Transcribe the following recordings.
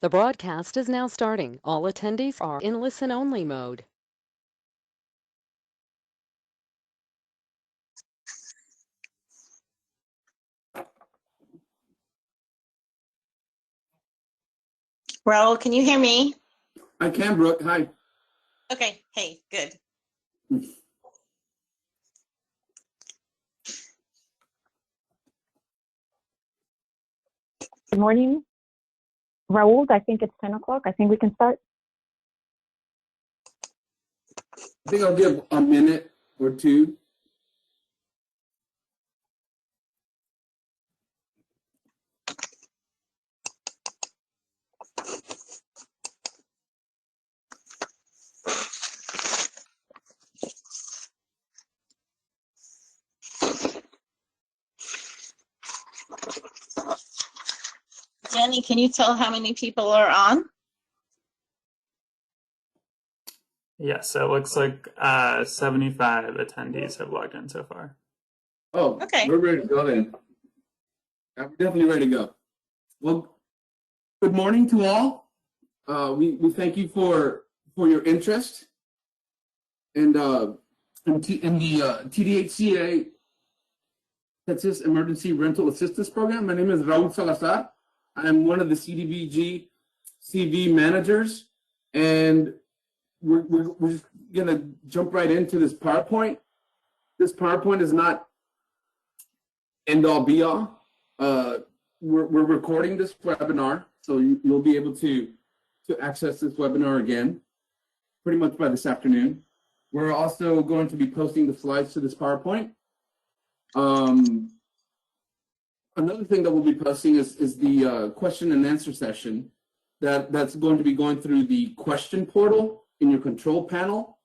The broadcast is now starting. All attendees are in listen-only mode. Raul, can you hear me? I can, Brooke. Hi. Okay. Hey, good. Good morning, Raul. I think it's 10 o'clock. I think we can start. I think I'll give a minute or two. Jenny, can you tell how many people are on? Yes, so it looks like 75 attendees have logged in so far. Oh, Okay. We're ready to go then. I'm definitely ready to go. Well, good morning to all. We thank you for your interest in the TDHCA Texas Emergency Rental Assistance Program. My name is Raul Salazar. I am one of the CDBG-CV managers, and we're just gonna jump right into this PowerPoint. This PowerPoint is not end all be all. We're recording this webinar, so you'll be able to access this webinar again pretty much by this afternoon. We're also going to be posting the slides to this PowerPoint. Another thing that we'll be posting is the question and answer session that's going to be going through the question portal in your control panel.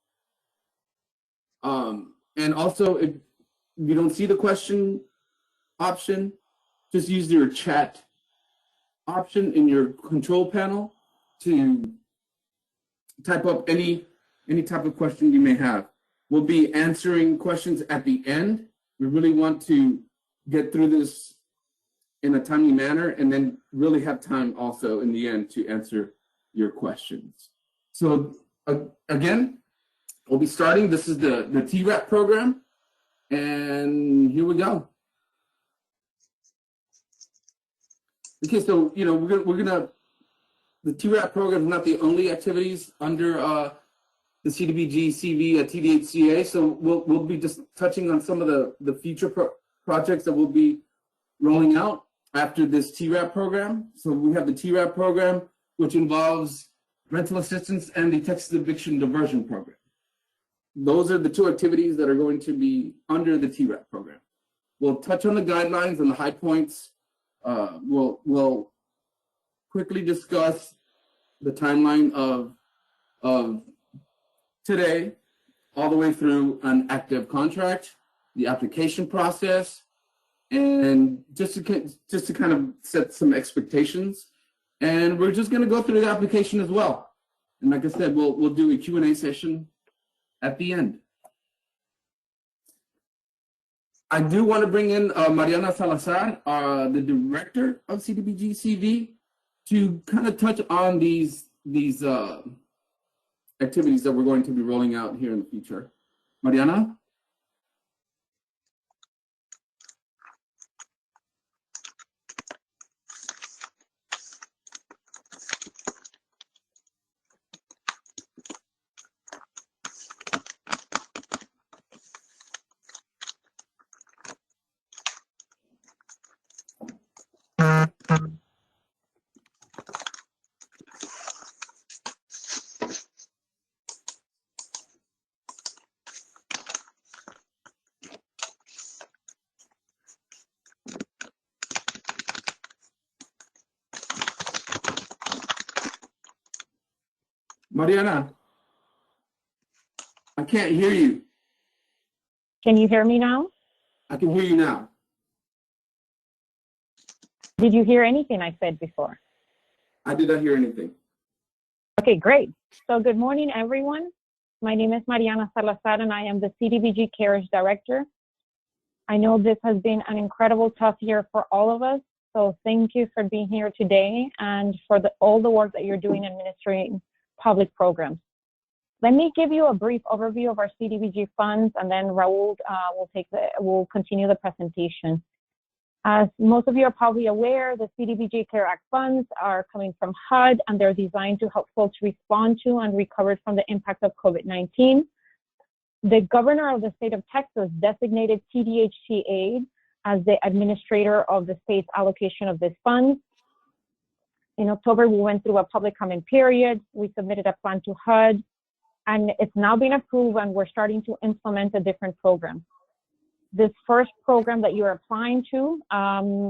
And also, if you don't see the question option, just use your chat option in your control panel to type up any type of question you may have. We'll be answering questions at the end. We really want to get through this in a timely manner and then really have time also in the end to answer your questions. So again, we'll be starting. This is the TERAP program, and here we go. Okay, so we're gonna the TERAP program is not the only activities under the CDBG-CV at TDHCA. So we'll be just touching on some of the future projects that we'll be rolling out after this TERAP program. So we have the TERAP program, which involves rental assistance and the Texas eviction diversion program. Those are the two activities that are going to be under the TERAP program. We'll touch on the guidelines and the high points. We'll quickly discuss the timeline of today all the way through an active contract, the application process, and just to kind of set some expectations. And we're just going to go through the application as well. And like I said, we'll do a Q&A session at the end. I do want to bring in Mariana Salazar, the director of CDBG-CV, to kind of touch on these activities that we're going to be rolling out here in the future. Mariana? Mariana, I can't hear you. Can you hear me now? I can hear you now. Did you hear anything I said before? I did not hear anything. Okay, great. So good morning, everyone. My name is Mariana Salazar, and I am the CDBG Cares Director. I know this has been an incredible, tough year for all of us, So thank you for being here today and for all the work that you're doing administering public programs. Let me give you a brief overview of our CDBG funds, and then Raul will continue the presentation. As most of you are probably aware, the CDBG CARE Act funds are coming from HUD, and they're designed to help folks respond to and recover from the impact of COVID-19. The governor of the state of Texas designated TDHCA as the administrator of the state's allocation of this fund. In October, we went through a public comment period. We submitted a plan to HUD, and it's now been approved, and we're starting to implement a different program. This first program that you're applying to,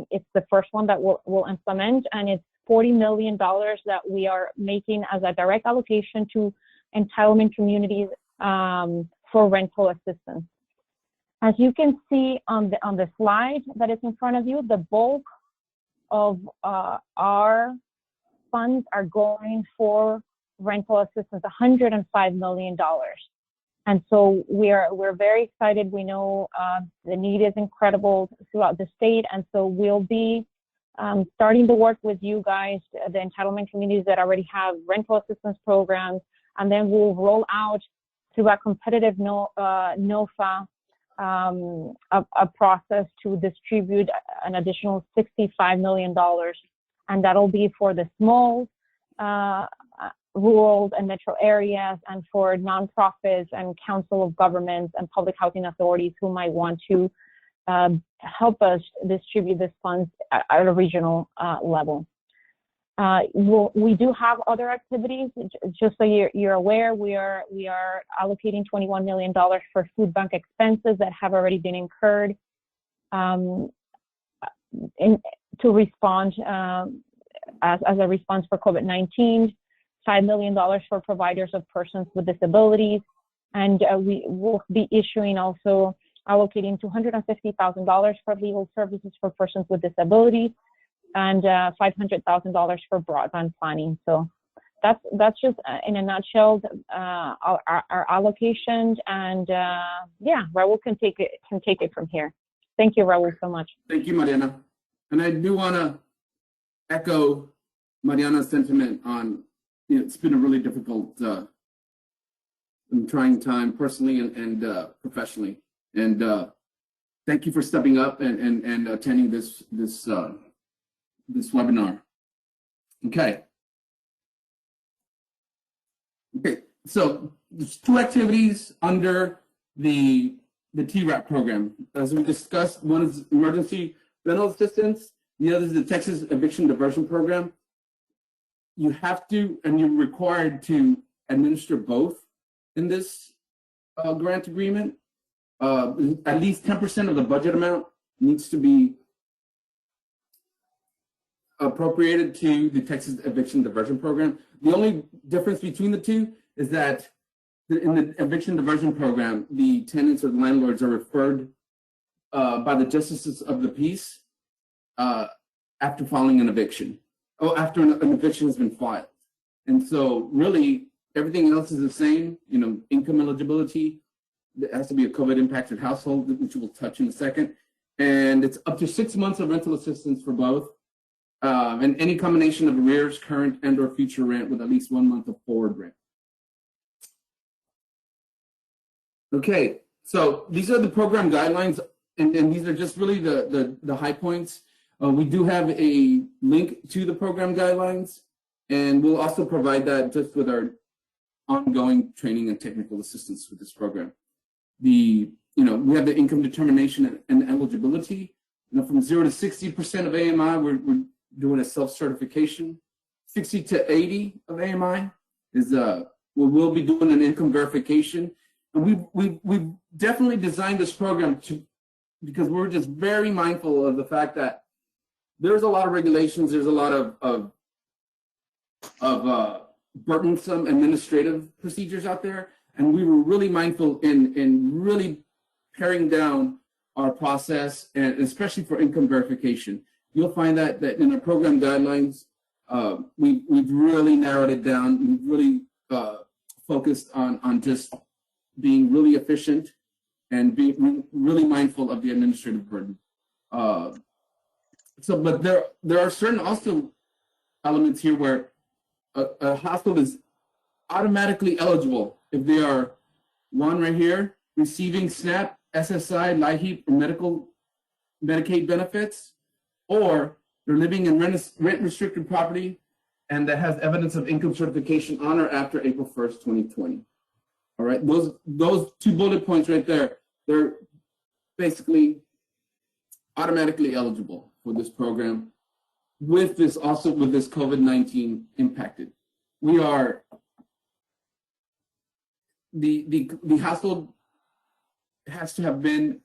it's the first one that we'll implement, and it's $40 million that we are making as a direct allocation to entitlement communities for rental assistance. As you can see on the slide that is in front of you, the bulk of our funds are going for rental assistance, $105 million. And so we're very excited. We know the need is incredible throughout the state, and so we'll be starting to work with you guys, the entitlement communities that already have rental assistance programs, and then we'll roll out through a competitive NOFA a process to distribute an additional $65 million, and that'll be for the small rural and metro areas, and for nonprofits and council of governments and public housing authorities who might want to help us distribute these funds at a regional level. We do have other activities. Just so you're aware, we are allocating $21 million for food bank expenses that have already been incurred to respond as a response for COVID-19. $5 million for providers of persons with disabilities, and we will be issuing also allocating $250,000 for legal services for persons with disabilities, and $500,000 for broadband planning. So that's just in a nutshell our allocation, and yeah, Raul can take it from here. Thank you, Raul, so much. Thank you, Mariana. And I do want to echo Mariana's sentiment on, it's been a really difficult and trying time personally and professionally. And thank you for stepping up and attending this webinar. Okay. So there's two activities under the TERAP program. As we discussed, one is emergency rental assistance. The other is the Texas Eviction Diversion Program. You have to, and you're required to administer both in this grant agreement. At least 10% of the budget amount needs to be appropriated to the Texas Eviction Diversion Program. The only difference between the two is that in the Eviction Diversion Program, the tenants or the landlords are referred by the justices of the peace after filing an eviction. After an eviction has been filed. And so really everything else is the same, income eligibility. It has to be a COVID impacted household, which we'll touch in a second. And it's up to 6 months of rental assistance for both. And any combination of arrears, current and or future rent with at least 1 month of forward rent. Okay, so these are the program guidelines, and these are just really the high points. We do have a link to the program guidelines, and we'll also provide that just with our ongoing training and technical assistance with this program. We have the income determination and eligibility. From 0 to 60% of AMI, we're doing a self-certification. 60 to 80 of AMI is we will be doing an income verification. And we've definitely designed this program because we're just very mindful of the fact that there's a lot of regulations, there's a lot of burdensome administrative procedures out there, and we were really mindful in really paring down our process, and especially for income verification. You'll find that in our program guidelines, we've really narrowed it down. We've really focused on just being really efficient and being really mindful of the administrative burden. So, but there are certain also elements here where a household is automatically eligible if they are one right here receiving SNAP, SSI, LIHEAP, or Medicaid benefits, or they're living in rent restricted property and that has evidence of income certification on or after April 1st, 2020. All right, those 2 bullet points right there, they're basically automatically eligible for this program with this COVID-19 impacted. We are, the household has to have been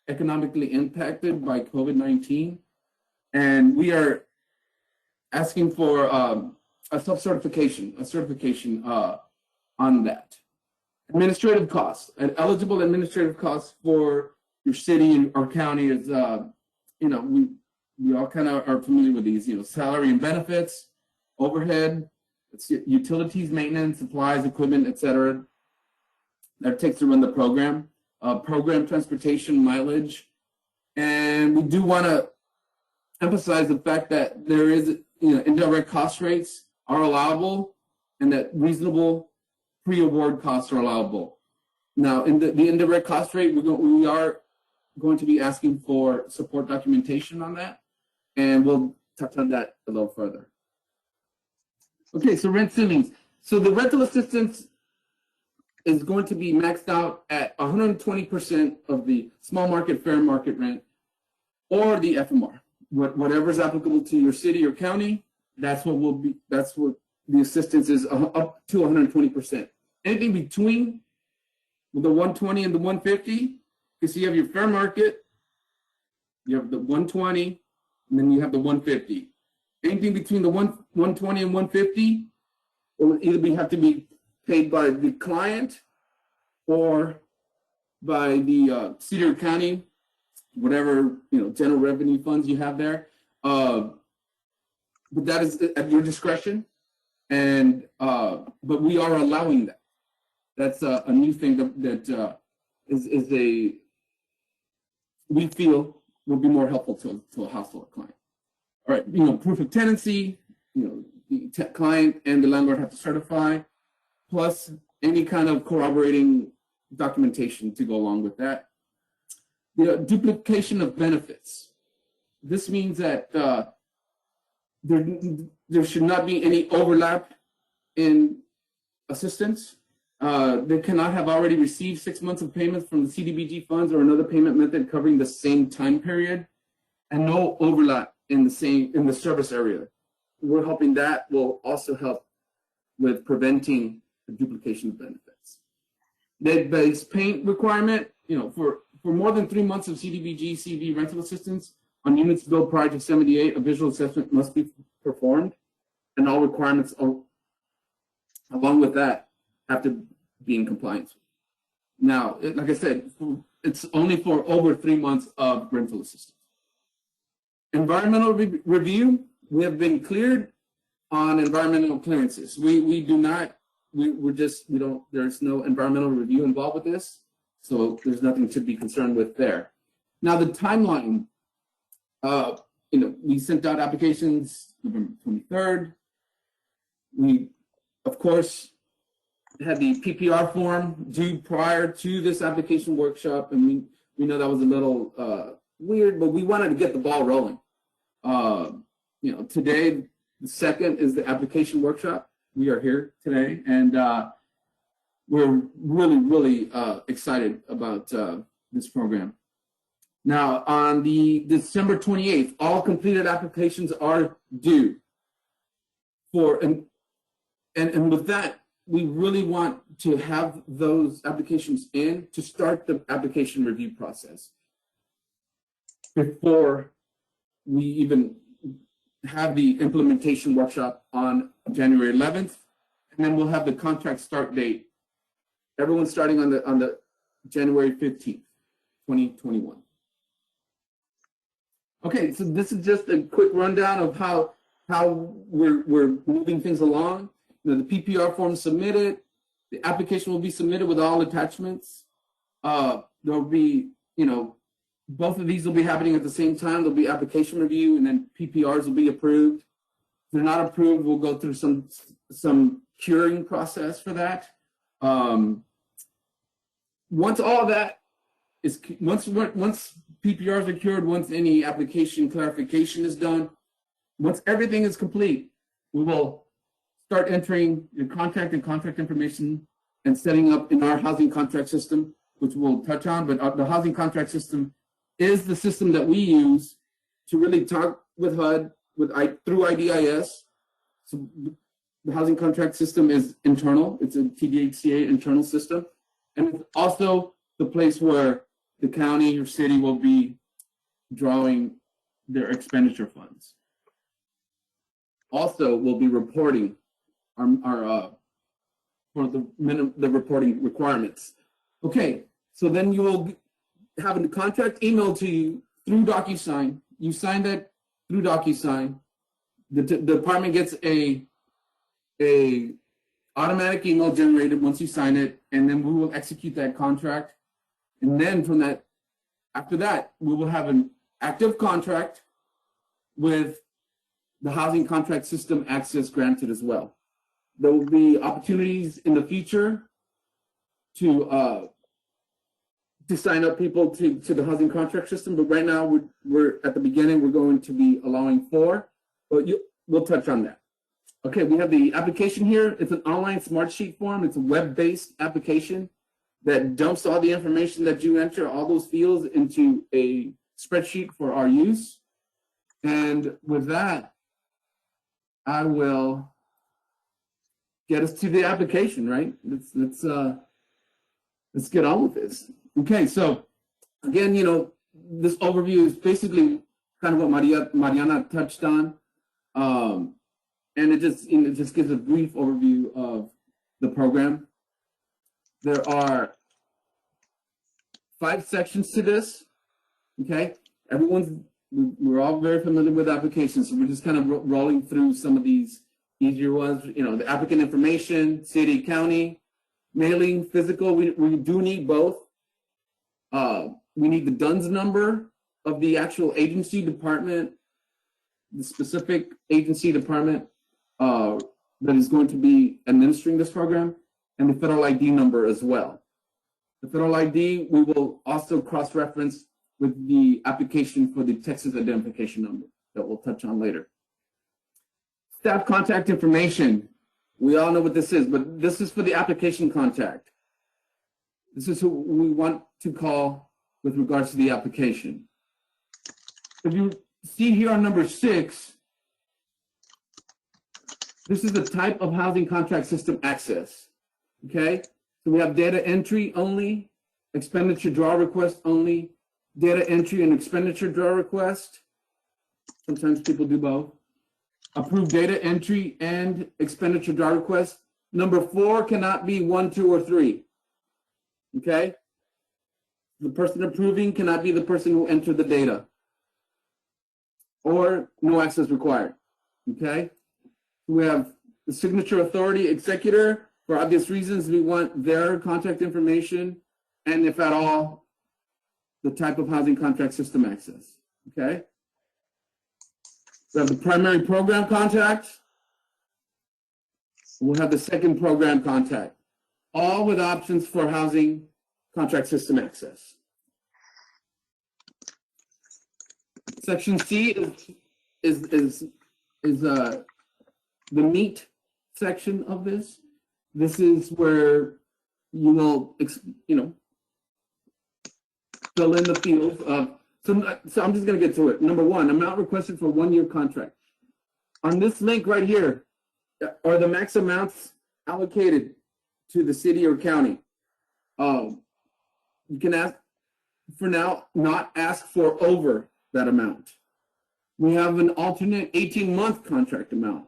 economically impacted by COVID-19, and we are asking for a certification on that. Administrative costs, an eligible administrative costs for your city or county is, we all kind of are familiar with these, salary and benefits, overhead, utilities, maintenance, supplies, equipment, etc. that it takes to run the program, program transportation, mileage. And we do want to emphasize the fact that there is, indirect cost rates are allowable and that reasonable pre-award costs are allowable. Now, in the indirect cost rate, we are going to be asking for support documentation on that, and we'll touch on that a little further. Okay, so rent ceilings. So the rental assistance is going to be maxed out at 120% of the small market, fair market rent, or the FMR. Whatever is applicable to your city or county, that's what the assistance is, up to 120%. Anything between the 120 and the 150, because you have your fair market, you have the 120, and then you have the 150. Anything between the 120 and 150 will either have to be paid by the client or by the city or county, whatever general revenue funds you have there. But that is at your discretion, and but we are allowing that. That's a new thing that we feel will be more helpful to a household client. All right, proof of tenancy, the client and the landlord have to certify, plus any kind of corroborating documentation to go along with that. The duplication of benefits. This means that there should not be any overlap in assistance. They cannot have already received 6 months of payments from the CDBG funds or another payment method covering the same time period, and no overlap in the service area. We're hoping that will also help with preventing the duplication of benefits. Bed-based payment requirement, for more than 3 months of CDBG-CV rental assistance on units built prior to 78, a visual assessment must be performed, and all requirements along with that have to be in compliance. Now, like I said, it's only for over 3 months of rental assistance. Environmental review, we have been cleared on environmental clearances. There's no environmental review involved with this, so there's nothing to be concerned with there. Now, the timeline, we sent out applications November 23rd. We, of course, had the PPR form due prior to this application workshop, and we know that was a little weird, but we wanted to get the ball rolling. Today, the second is the application workshop. We are here today, and we're really, really excited about this program. Now, on the December 28th, all completed applications are due and with that, we really want to have those applications in to start the application review process before we even have the implementation workshop on January 11th, and then we'll have the contract start date. Everyone's starting on the January 15th, 2021. Okay, so this is just a quick rundown of how we're moving things along. The PPR form submitted, the application will be submitted with all attachments. There'll be, both of these will be happening at the same time. There'll be application review, and then PPRs will be approved. If they're not approved, we'll go through some curing process for that. Once all that is, once PPRs are cured, once any application clarification is done, once everything is complete, we will start entering your contract and contract information and setting up in our housing contract system, which we'll touch on. But the housing contract system is the system that we use to really talk with HUD through IDIS. So the housing contract system is internal. It's a TDHCA internal system. And it's also the place where the county or city will be drawing their expenditure funds. Also, we'll be reporting our for the reporting requirements. Okay, so then you will have a contract emailed to you through DocuSign. You sign that through DocuSign. The department gets a automatic email generated once you sign it, and then we will execute that contract. And then from that, after that, we will have an active contract with the housing contract system access granted as well. There will be opportunities in the future to sign up people to the housing contract system, but right now we're at the beginning. We're going to be allowing 4, but we'll touch on that. Okay, we have the application here. It's an online smart sheet form. It's a web-based application that dumps all the information that you enter, all those fields, into a spreadsheet for our use. And with that, I will get us to the application, right? Let's get on with this. Okay, so again, this overview is basically kind of what Mariana touched on. And it just gives a brief overview of the program. There are 5 sections to this. Okay, we're all very familiar with applications, so we're just kind of rolling through some of these easier ones. The applicant information, city, county, mailing, physical. We do need both. We need the DUNS number of the actual agency department, the specific agency department that is going to be administering this program, and the federal ID number as well. The federal ID, we will also cross-reference with the application for the Texas identification number that we'll touch on later. Staff contact information. We all know what this is, but this is for the application contact. This is who we want to call with regards to the application. If you see here on number 6, this is the type of housing contract system access. Okay, so we have data entry only, expenditure draw request only, data entry and expenditure draw request. Sometimes people do both. Approved data entry and expenditure draw request. Number 4 cannot be 1, 2, or 3. Okay, the person approving cannot be the person who entered the data, or no access required. Okay, we have the signature authority executor. For obvious reasons, we want their contact information, and if at all, the type of housing contract system access. Okay, we have the primary program contact. We'll have the second program contact, all with options for housing contract system access. Section C is the meat section of this. This is where you will, fill in the fields of. So I'm just going to get to it. Number 1, amount requested for 1-year contract. On this link right here are the max amounts allocated to the city or county. You can ask, for now, not ask for over that amount. We have an alternate 18-month contract amount,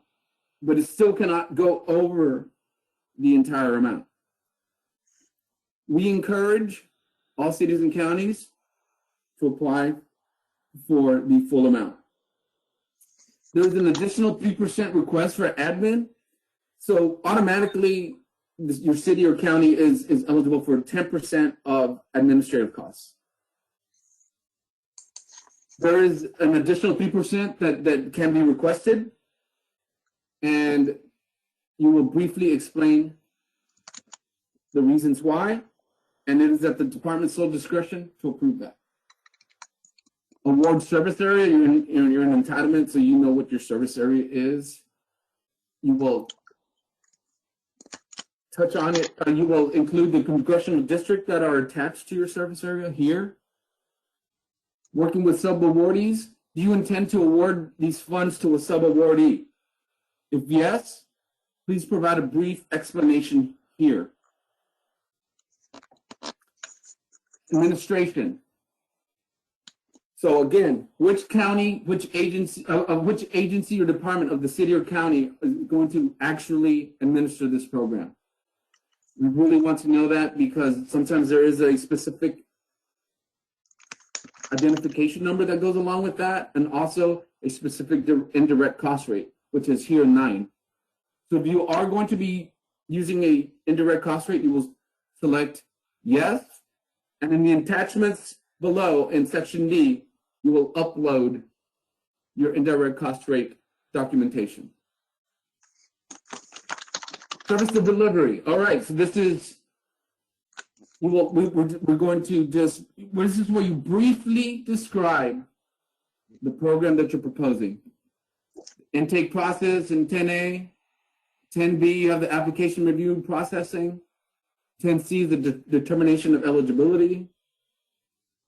but it still cannot go over the entire amount. We encourage all cities and counties to apply for the full amount. There's an additional 3% request for admin. So automatically, your city or county is eligible for 10% of administrative costs. There is an additional 3% that can be requested, and you will briefly explain the reasons why, and it is at the department's sole discretion to approve that. Award service area, you're in entitlement, so you know what your service area is. You will touch on it. You will include the congressional district that are attached to your service area here. Working with sub-awardees, do you intend to award these funds to a sub-awardee? If yes, please provide a brief explanation here. Administration. So again, which county, which agency or department of the city or county is going to actually administer this program? We really want to know that because sometimes there is a specific identification number that goes along with that, and also a specific indirect cost rate, which is here 9. So if you are going to be using a indirect cost rate, you will select yes, and in the attachments below in section D, you will upload your indirect cost rate documentation. Service to delivery. All right, so this is, we're going to just, this is where you briefly describe the program that you're proposing. Intake process in 10A. 10B, you have the application review and processing. 10C, the determination of eligibility.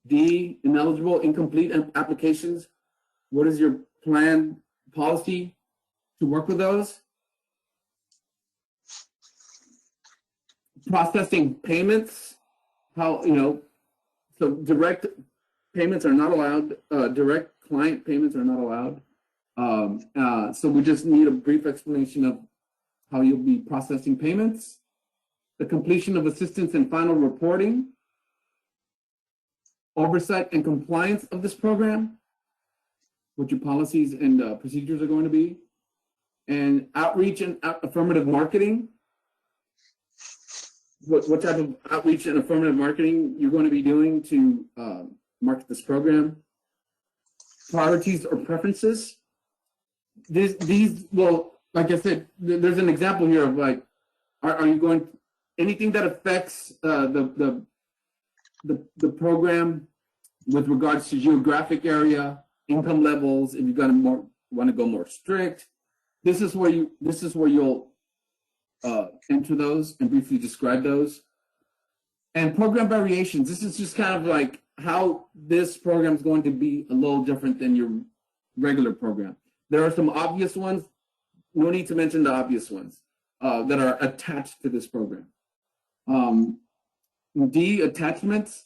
D, ineligible, incomplete applications. What is your plan policy to work with those? Processing payments, how, so direct payments are not allowed, direct client payments are not allowed. So we just need a brief explanation of how you'll be processing payments, the completion of assistance and final reporting, oversight and compliance of this program, what your policies and procedures are going to be, and outreach and affirmative marketing. What type of outreach and affirmative marketing you're going to be doing to market this program. Priorities or preferences. These will, like I said, there's an example here of like, are you going, anything that affects the program with regards to geographic area, income levels, if you're going to want to go more strict, this is where you'll enter those and briefly describe those. And program variations, this is just kind of like how this program is going to be a little different than your regular program. There are some obvious ones, no need to mention the obvious ones that are attached to this program. D, attachments.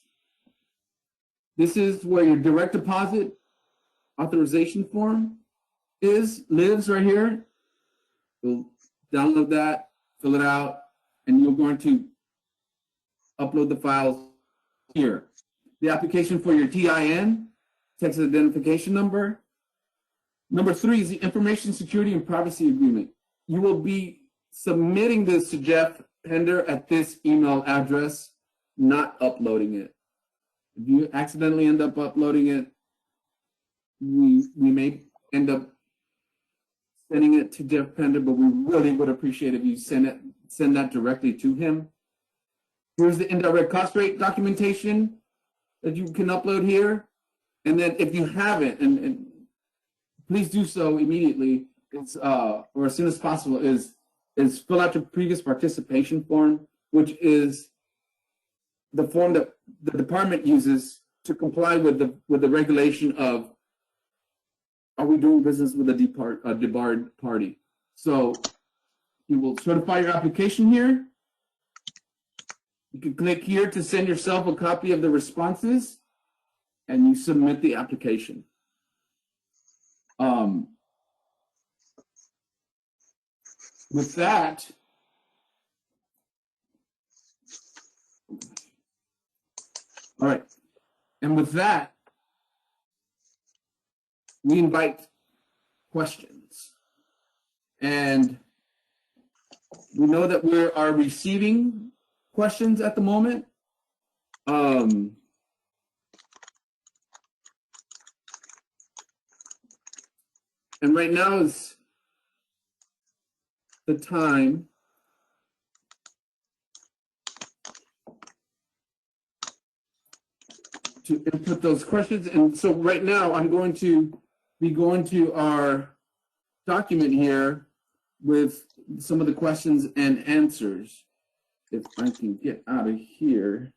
This is where your direct deposit authorization form lives right here. You'll download that, fill it out, and you're going to upload the files here. The application for your TIN, Texas Identification Number. Number 3 is the Information Security and Privacy Agreement. You will be submitting this to Jeff Pender at this email address, not uploading it. If you accidentally end up uploading it, we may end up sending it to Jeff Pender, but we really would appreciate if you send that directly to him. Here's the indirect cost rate documentation that you can upload here. And then if you haven't, and please do so immediately, or as soon as possible, is fill out your previous participation form, which is the form that the department uses to comply with the regulation of, are we doing business with a debarred party? So you will certify your application here. You can click here to send yourself a copy of the responses, and you submit the application. With that, all right, and with that, we invite questions. And we know that we are receiving questions at the moment. And right now is the time to input those questions. And so right now I'm going to be going to our document here with some of the questions and answers. If I can get out of here.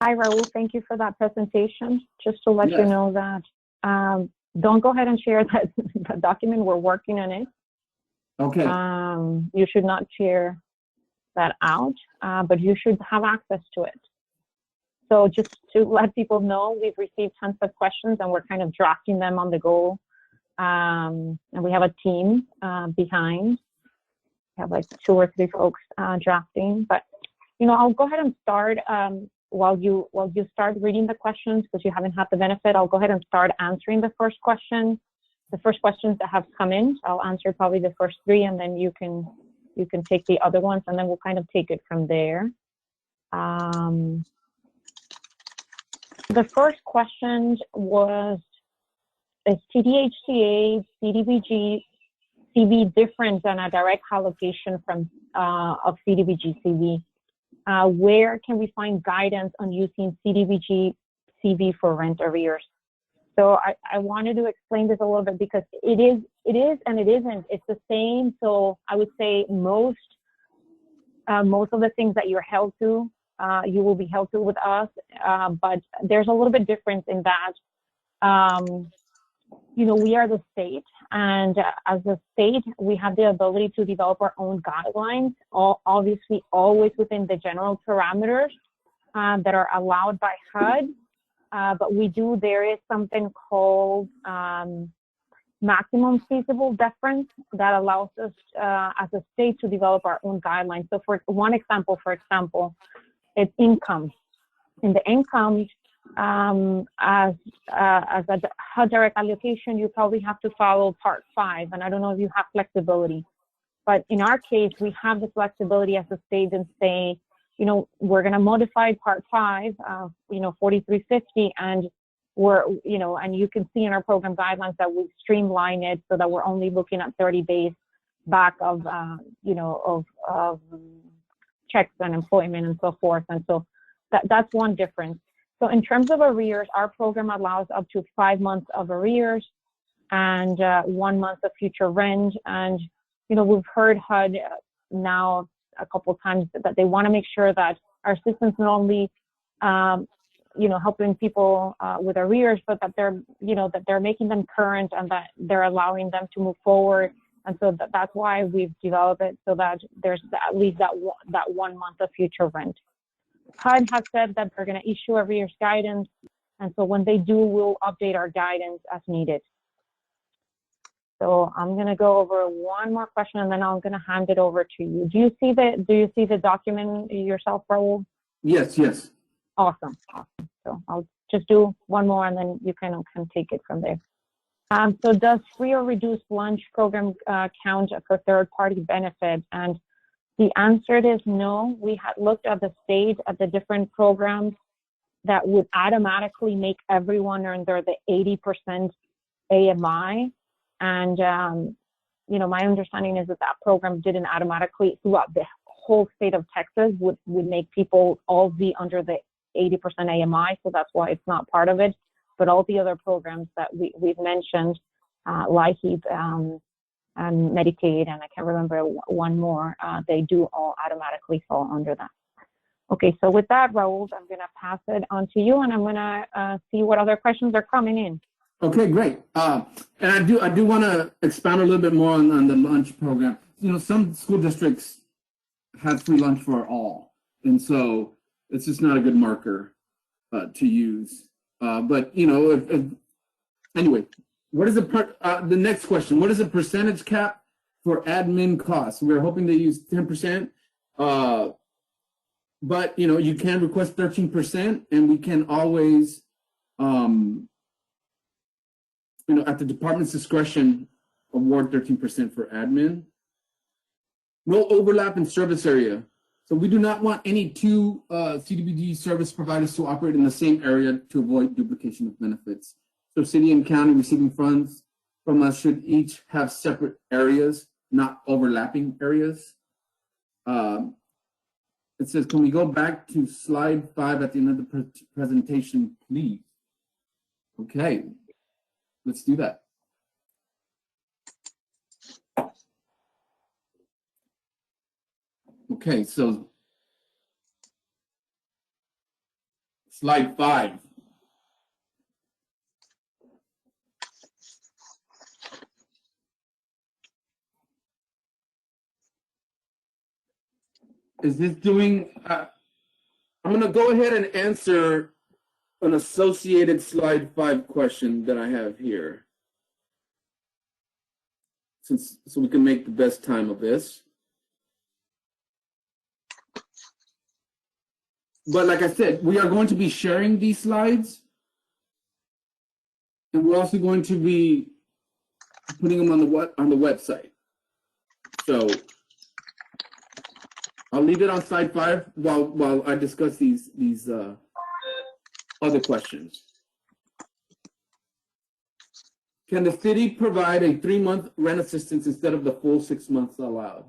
Hi, Raul. Thank you for that presentation. Just to let you Yes. know that don't go ahead and share that document. We're working on it. Okay. You should not share that out, but you should have access to it. So just to let people know, we've received tons of questions and we're kind of drafting them on the go. And we have a team behind. We have like 2 or 3 folks drafting. But you know, I'll go ahead and start while you start reading the questions, because you haven't had the benefit. I'll go ahead and start answering the first question. The first questions that have come in, I'll answer probably the first 3, and then you can take the other ones, and then we'll kind of take it from there. The first question was, is TDHCA, CDBG-CV different than a direct allocation from of CDBG-CV? Where can we find guidance on using CDBG-CV for rent arrears? So I wanted to explain this a little bit because it is and it isn't. It's the same. So I would say most of the things that you're held to, you will be held to with us. But there's a little bit difference in that. You know, we are the state, and as a state, we have the ability to develop our own guidelines, obviously always within the general parameters that are allowed by HUD. But there is something called maximum feasible deference that allows us as a state to develop our own guidelines. So for one example, it's income. In the income, as a HUD direct allocation, you probably have to follow Part 5, and I don't know if you have flexibility. But in our case, we have the flexibility as a state and say, you know, we're going to modify Part 5, 4350, and and you can see in our program guidelines that we streamline it so that we're only looking at 30 days back of checks and employment and so forth. And so that's one difference. So in terms of arrears, our program allows up to 5 months of arrears and 1 month of future rent. And, you know, we've heard HUD now a couple of times that they want to make sure that our system's not only, helping people with arrears, but that they're making them current and that they're allowing them to move forward. And so that's why we've developed it so that there's at least that 1 month of future rent. HUD has said that they're going to issue arrears guidance, and so when they do, we'll update our guidance as needed. So I'm going to go over one more question, and then I'm going to hand it over to you. Do you see the document yourself, Raul? Yes. Awesome. So I'll just do one more, and then you can take it from there. So does free or reduced lunch program count for third-party benefit? And the answer is no. We had looked at the state, at the different programs that would automatically make everyone under the 80% AMI. And, my understanding is that program didn't automatically, throughout the whole state of Texas, would make people all be under the 80% AMI. So that's why it's not part of it. But all the other programs that we've mentioned, LIHEAP, and Medicaid, and I can't remember one more, they do all automatically fall under that. Okay, so with that, Raul, I'm going to pass it on to you, and I'm going to see what other questions are coming in. Okay, great. And I do want to expound a little bit more on the lunch program. You know, some school districts have free lunch for all, and so it's just not a good marker to use. But you know, anyway. What is the next question? What is the percentage cap for admin costs? We're hoping to use 10%, but you know, you can request 13%, and we can always, at the department's discretion, award 13% for admin. No overlap in service area. So we do not want any 2 CDBG service providers to operate in the same area to avoid duplication of benefits. So city and county receiving funds from us should each have separate areas, not overlapping areas. It says, can we go back to slide 5 at the end of the presentation, please? Okay, let's do that. Okay, so slide 5. Is this doing, I'm going to go ahead and answer an associated slide 5 question that I have here. So we can make the best time of this. But like I said, we are going to be sharing these slides. And we're also going to be putting them on the website. So I'll leave it on slide 5 while I discuss these other questions. Can the city provide a 3-month rent assistance instead of the full 6 months allowed?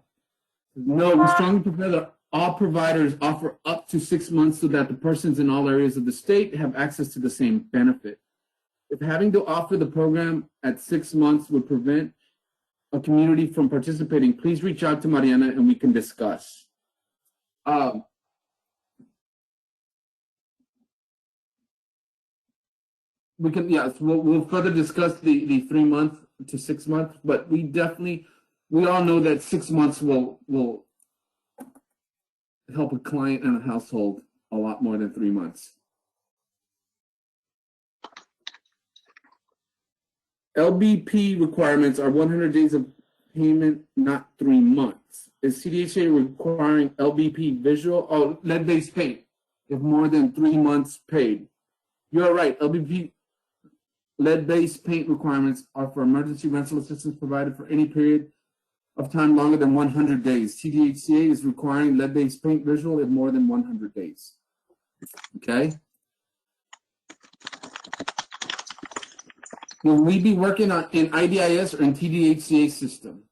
No, we strongly prefer that all providers offer up to 6 months so that the persons in all areas of the state have access to the same benefit. If having to offer the program at 6 months would prevent a community from participating, please reach out to Mariana and we can discuss. We can, yes, we'll further discuss the 3 month to 6 month, but we all know that 6 months will help a client and a household a lot more than 3 months. LBP requirements are 100 days of payment, not 3 months. Is CDHCA requiring LBP visual or lead-based paint if more than 3 months paid? You're right. LBP lead-based paint requirements are for emergency rental assistance provided for any period of time longer than 100 days. TDHCA is requiring lead-based paint visual if more than 100 days. Okay. Will we be working in IDIS or in TDHCA system?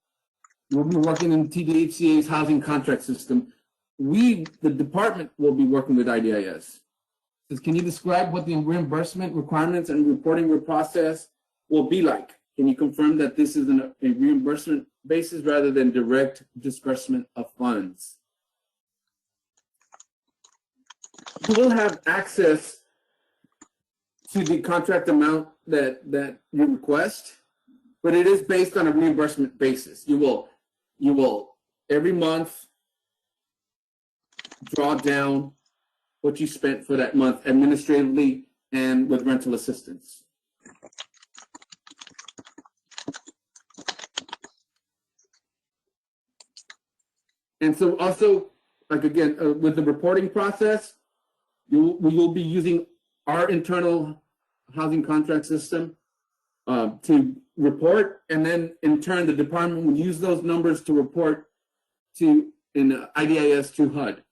We'll be working in TDHCA's housing contract system. The department, will be working with IDIS. Says, can you describe what the reimbursement requirements and reporting process will be like? Can you confirm that this is a reimbursement basis rather than direct disbursement of funds? You will have access to the contract amount that you request, but it is based on a reimbursement basis. You will every month draw down what you spent for that month administratively and with rental assistance. And so also, like again, with the reporting process, we will be using our internal housing contract system to report, and then in turn the department will use those numbers to report to in IDIS to HUD.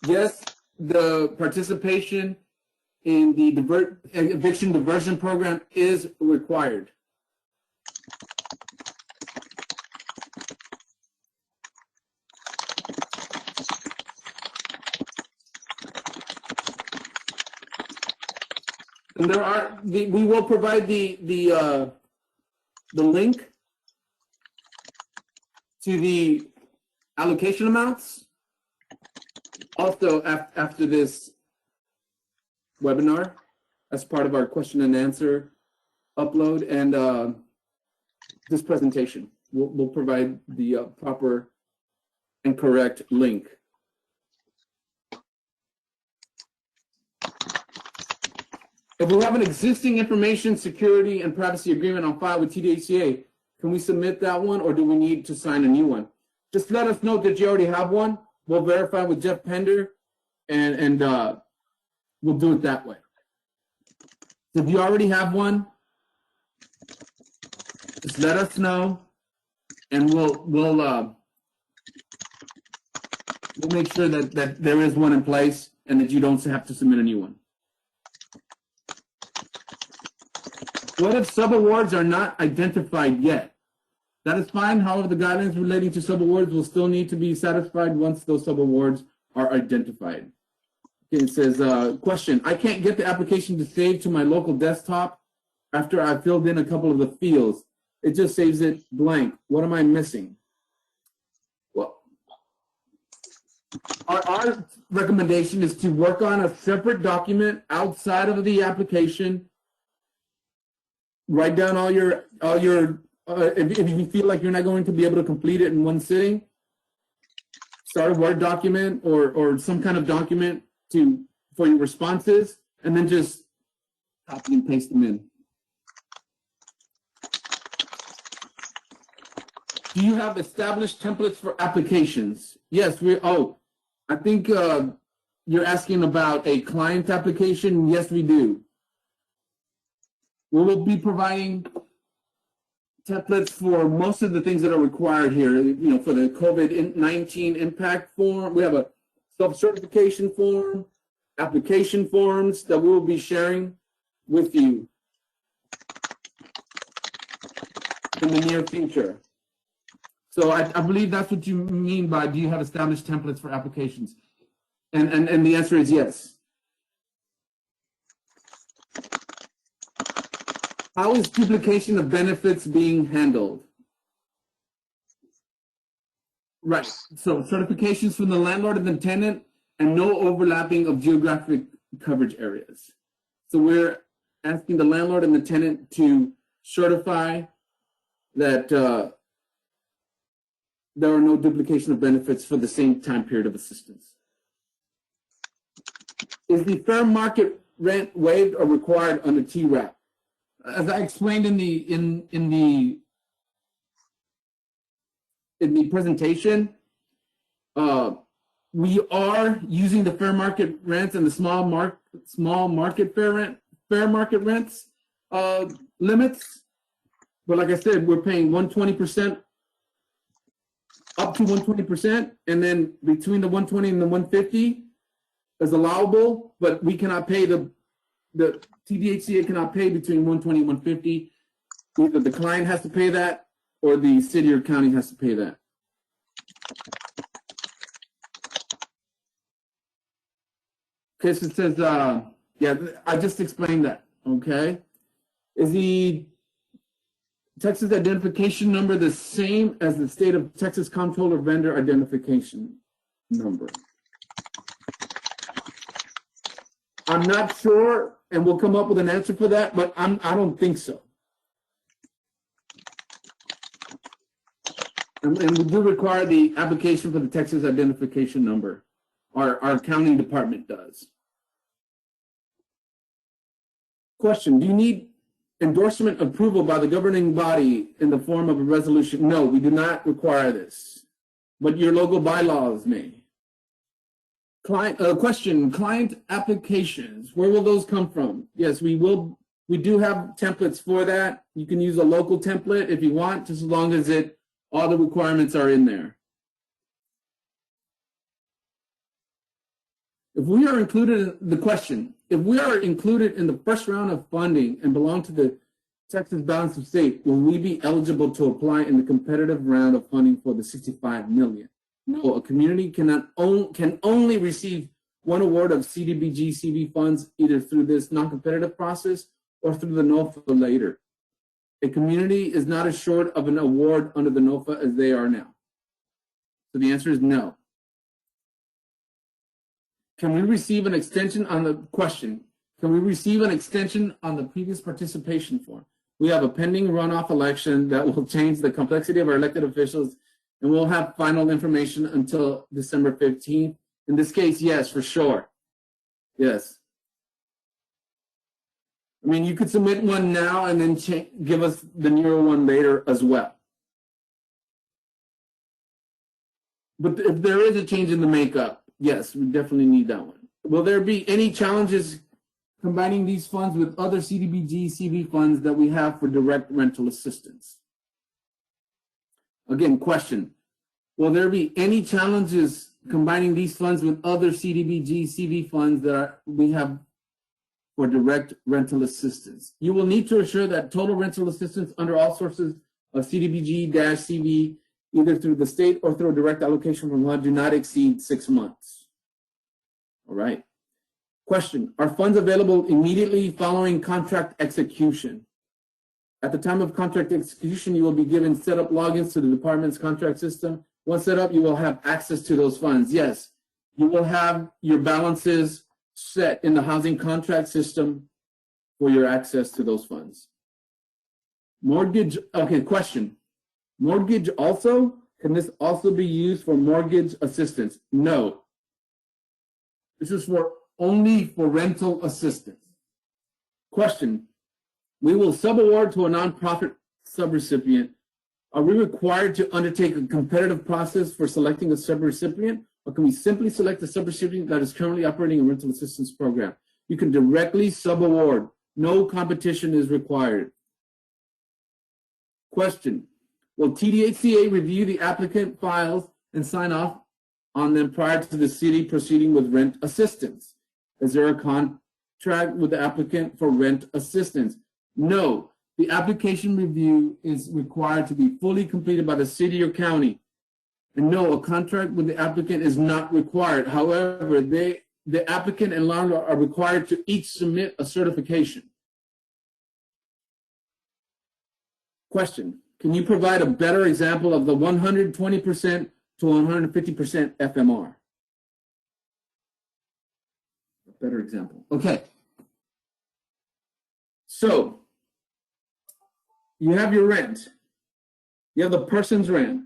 Yes, the participation in the eviction diversion program is required. And there are we will provide the link to the allocation amounts also after this webinar as part of our question and answer upload, and this presentation. We'll provide the proper and correct link. If we have an existing information security and privacy agreement on file with TDHCA, can we submit that one, or do we need to sign a new one? Just let us know that you already have one. We'll verify with Jeff Pender, and we'll do it that way. If you already have one, just let us know, and we'll make sure that there is one in place. and that you don't have to submit a new one. What if subawards are not identified yet? That is fine. However, the guidelines relating to subawards will still need to be satisfied once those subawards are identified. Okay, it says, question, I can't get the application to save to my local desktop after I filled in a couple of the fields. It just saves it blank. What am I missing? Well, our recommendation is to work on a separate document outside of the application. Write down all your if you feel like you're not going to be able to complete it in one sitting, start a Word document or some kind of document for your responses, and then just copy and paste them in. Do you have established templates for applications? Yes, I think you're asking about a client application. Yes, we do. We will be providing templates for most of the things that are required here. You know, for the COVID-19 impact form, we have a self-certification form, application forms that we will be sharing with you in the near future. So I believe that's what you mean by, do you have established templates for applications? And the answer is yes. How is duplication of benefits being handled? Right, so certifications from the landlord and the tenant and no overlapping of geographic coverage areas. So we're asking the landlord and the tenant to certify that there are no duplication of benefits for the same time period of assistance. Is the fair market rent waived or required under TERAP? As I explained in the presentation, we are using the fair market rents and the small market fair market rents limits. But like I said, we're paying 120%, up to 120%, and then between the 120 and the 150 is allowable, but we cannot pay the TDHCA cannot pay between 120 and 150. Either the client has to pay that or the city or county has to pay that. Okay, so it says, yeah, I just explained that, okay? Is the Texas identification number the same as the state of Texas comptroller vendor identification number? I'm not sure, and we'll come up with an answer for that, but I don't think so. And we do require the application for the Texas identification number. Our accounting department does. Question, do you need endorsement approval by the governing body in the form of a resolution? No, we do not require this, but your local bylaws may. Question, client applications, where will those come from? Yes, we do have templates for that. You can use a local template if you want, just as long as all the requirements are in there. If we are included, if we are included in the first round of funding and belong to the Texas Balance of State, will we be eligible to apply in the competitive round of funding for the $65 million? No, a community can only receive one award of CDBG-CV funds either through this non-competitive process or through the NOFA later. A community is not as short of an award under the NOFA as they are now. So the answer is no. Can we receive an extension on the question? Can we receive an extension on the previous participation form? We have a pending runoff election that will change the complexity of our elected officials, and we'll have final information until December 15th. In this case, yes, for sure. Yes. I mean, you could submit one now and then give us the newer one later as well. But if there is a change in the makeup, yes, we definitely need that one. Will there be any challenges combining these funds with other CDBG-CV funds that we have for direct rental assistance? Again, question, will there be any challenges combining these funds with other CDBG-CV funds that we have for direct rental assistance. You will need to ensure that total rental assistance under all sources of CDBG-CV, either through the state or through a direct allocation from HUD, do not exceed 6 months. All right. Question, are funds available immediately following contract execution? At the time of contract execution, you will be given setup logins to the department's contract system. Once set up, you will have access to those funds. Yes, you will have your balances set in the housing contract system for your access to those funds. Mortgage, okay, question. Mortgage also, can this also be used for mortgage assistance? No. This is only for rental assistance. Question, we will subaward to a nonprofit subrecipient. Are we required to undertake a competitive process for selecting a subrecipient, or can we simply select a subrecipient that is currently operating a rental assistance program? You can directly subaward. No competition is required. Question, will TDHCA review the applicant files and sign off on them prior to the city proceeding with rent assistance? Is there a contract with the applicant for rent assistance? No. The application review is required to be fully completed by the city or county. And no, a contract with the applicant is not required. However, the applicant and landlord are required to each submit a certification. Question, can you provide a better example of the 120% to 150% FMR? A better example. Okay. So, you have your rent. You have the person's rent.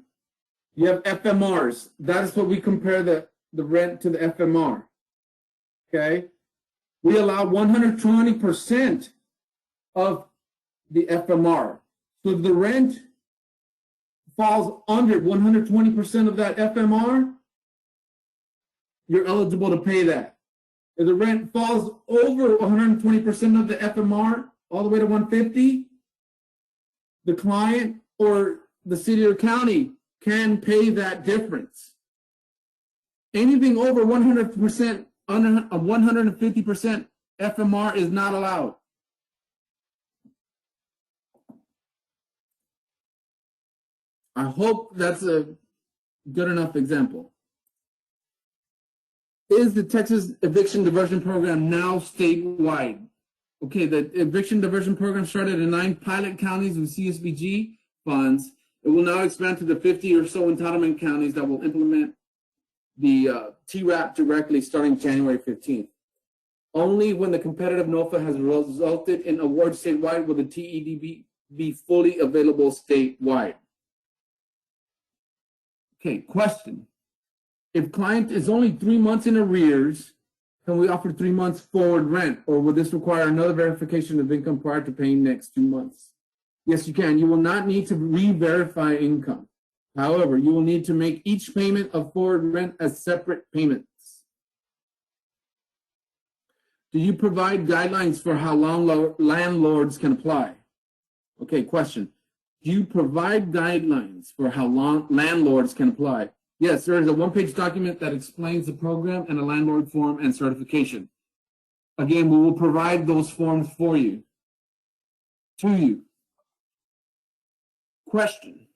You have FMRs. That is what we compare the rent to the FMR. Okay? We allow 120% of the FMR. So if the rent falls under 120% of that FMR, you're eligible to pay that. If the rent falls over 120% of the FMR, all the way to 150, the client or the city or county can pay that difference. Anything over 100%, under 150% FMR is not allowed. I hope that's a good enough example. Is the Texas Eviction Diversion Program now statewide? Okay, the eviction diversion program started in 9 pilot counties with CSBG funds. It will now expand to the 50 or so entitlement counties that will implement the TERAP directly starting January 15th. Only when the competitive NOFA has resulted in award statewide will the TEDB be fully available statewide. Okay, question. If client is only 3 months in arrears, can we offer 3 months forward rent, or will this require another verification of income prior to paying next 2 months? Yes, you can. You will not need to re-verify income. However, you will need to make each payment of forward rent as separate payments. Do you provide guidelines for how long landlords can apply? Okay, question. Do you provide guidelines for how long landlords can apply? Yes, there is a one-page document that explains the program and a landlord form and certification. Again, we will provide those forms for you, to you. Question,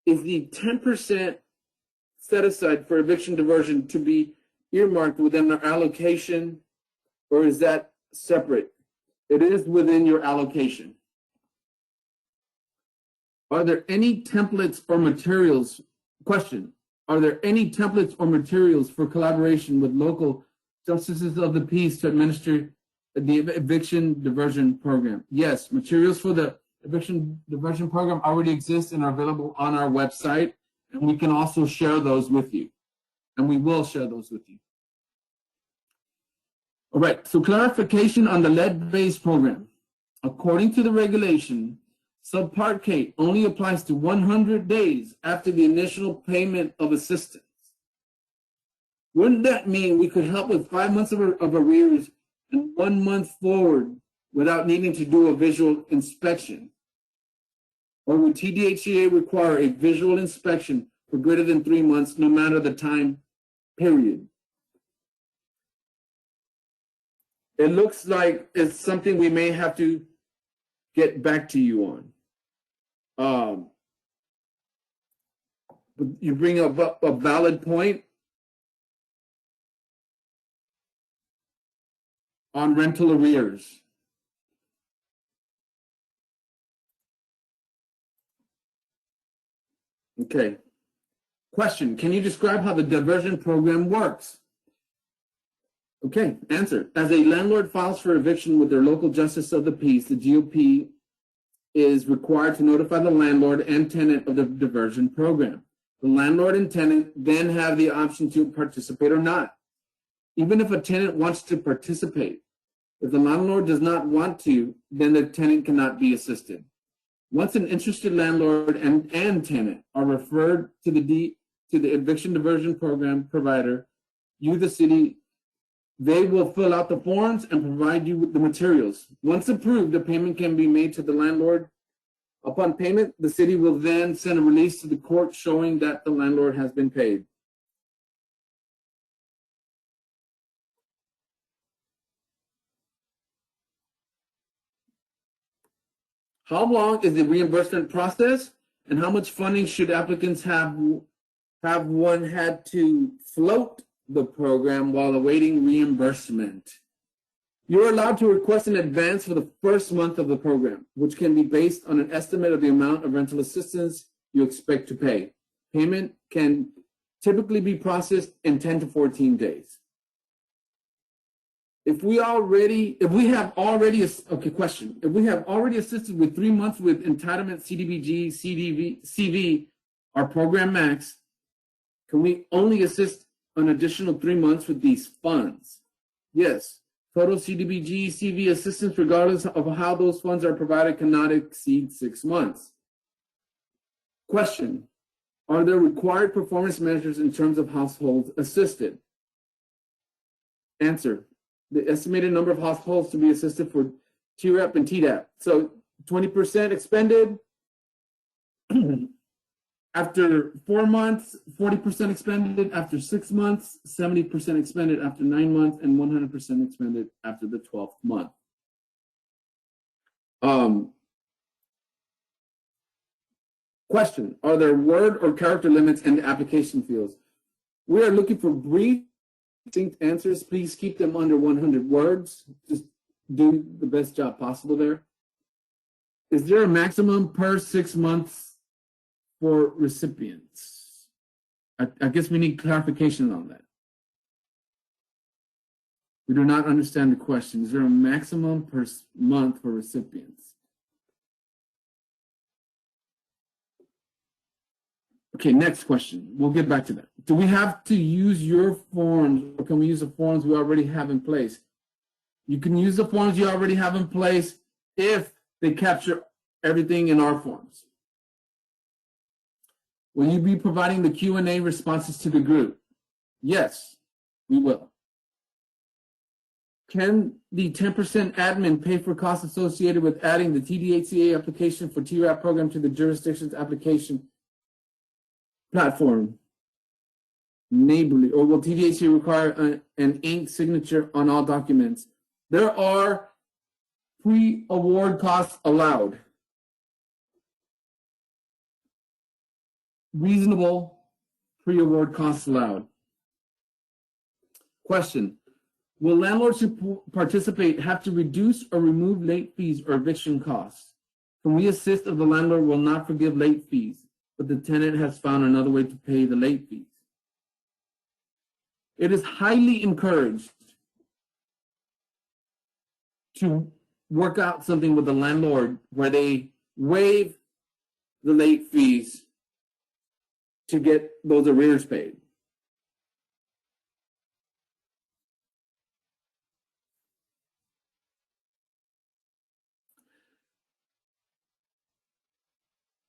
is the 10% set aside for eviction diversion to be earmarked within our allocation, or is that separate? It is within your allocation. Are there any templates or materials? Question, are there any templates or materials for collaboration with local justices of the peace to administer the eviction diversion program? Yes, materials for the eviction diversion program already exist and are available on our website, and we can also share those with you, and we will share those with you. All right, so clarification on the lead-based program. According to the regulation, Subpart K only applies to 100 days after the initial payment of assistance. Wouldn't that mean we could help with 5 months of arrears and 1 month forward without needing to do a visual inspection? Or would TDHCA require a visual inspection for greater than 3 months, no matter the time period. It looks like it's something we may have to get back to you on. But you bring up a valid point on rental arrears. Okay. Question, can you describe how the diversion program works? Okay, answer. As a landlord files for eviction with their local justice of the peace, the GOP is required to notify the landlord and tenant of the diversion program. The landlord and tenant then have the option to participate or not. Even if a tenant wants to participate, if the landlord does not want to, then the tenant cannot be assisted. Once an interested landlord and tenant are referred to the eviction diversion program provider, you, the city, they will fill out the forms and provide you with the materials. Once approved, the payment can be made to the landlord. Upon payment, the city will then send a release to the court showing that the landlord has been paid. How long is the reimbursement process, and how much funding should applicants have one had to float the program while awaiting reimbursement? You're allowed to request an advance for the first month of the program, which can be based on an estimate of the amount of rental assistance you expect to pay. Payment can typically be processed in 10 to 14 days. If we have already assisted with 3 months with entitlement CDBG-CV, our program max, can we only assist an additional 3 months with these funds? Yes. Total CDBG-CV assistance, regardless of how those funds are provided, cannot exceed 6 months. Question, are there required performance measures in terms of households assisted? Answer, the estimated number of households to be assisted for TERAP and TDAP. So 20% expended. After 4 months, 40% expended. After 6 months, 70% expended. After 9 months, and 100% expended after the 12th month. Question, are there word or character limits in the application fields? We are looking for brief, distinct answers. Please keep them under 100 words. Just do the best job possible there. Is there a maximum per 6 months for recipients? I guess we need clarification on that. We do not understand the question. Is there a maximum per month for recipients? Okay, next question. We'll get back to that. Do we have to use your forms, or can we use the forms we already have in place? You can use the forms you already have in place if they capture everything in our forms. Will you be providing the Q&A responses to the group? Yes, we will. Can the 10% admin pay for costs associated with adding the TDHCA application for TERAP program to the jurisdiction's application platform? Neighborly, or will TDHCA require an ink signature on all documents? There are pre-award costs allowed. Reasonable pre-award costs allowed. Question, will landlords who participate have to reduce or remove late fees or eviction costs? Can we assist if the landlord will not forgive late fees, but the tenant has found another way to pay the late fees? It is highly encouraged to work out something with the landlord where they waive the late fees to get those arrears paid.